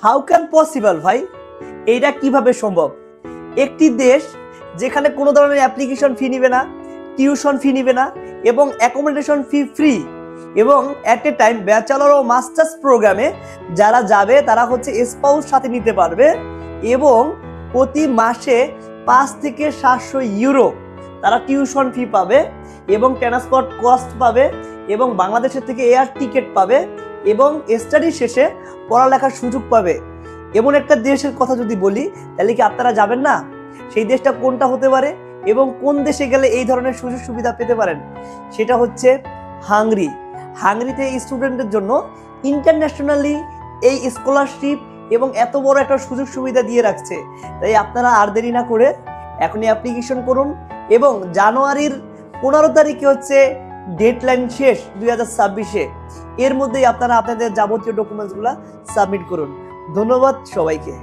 How can possible ভাই, এইটা কিভাবে সম্ভব? একটি দেশ যেখানে কোনো ধরনের অ্যাপ্লিকেশন ফি নিবে না, টিউশন ফি নিবে না এবং অ্যাকোমোডেশন ফি ফ্রি, এবং অ্যাট এ টাইম ব্যাচেলর ও মাস্টার্স প্রোগ্রামে যারা যাবে তারা হচ্ছে স্পাউস সাথে নিতে পারবে এবং প্রতি মাসে 5 থেকে 700 ইউরো তারা টিউশন ফি পাবে এবং ট্রান্সপোর্ট কস্ট পাবে এবং বাংলাদেশের থেকে এয়ার টিকিট পাবে এবং স্টাডি শেষে পড়ালেখার সুযোগ পাবে। এমন একটা দেশের কথা যদি বলি তাহলে কি আপনারা যাবেন না? সেই দেশটা কোনটা হতে পারে এবং কোন দেশে গেলে এই ধরনের সুযোগ সুবিধা পেতে পারেন? সেটা হচ্ছে হাঙ্গরি। হাঙ্গরিতে স্টুডেন্টদের জন্য ইন্টারন্যাশনালি এই স্কলারশিপ এবং এত বড় একটা সুযোগ সুবিধা দিয়ে রাখছে। তাই আপনারা আর দেরি না করে এখনই অ্যাপ্লিকেশন করুন এবং জানুয়ারির 15 তারিখে হচ্ছে ডেডলাইন শেষ 2026-এ। এর মধ্যেই আপনারা আপনাদের যাবতীয় ডকুমেন্টসগুলো সাবমিট করুন। ধন্যবাদ সবাইকে।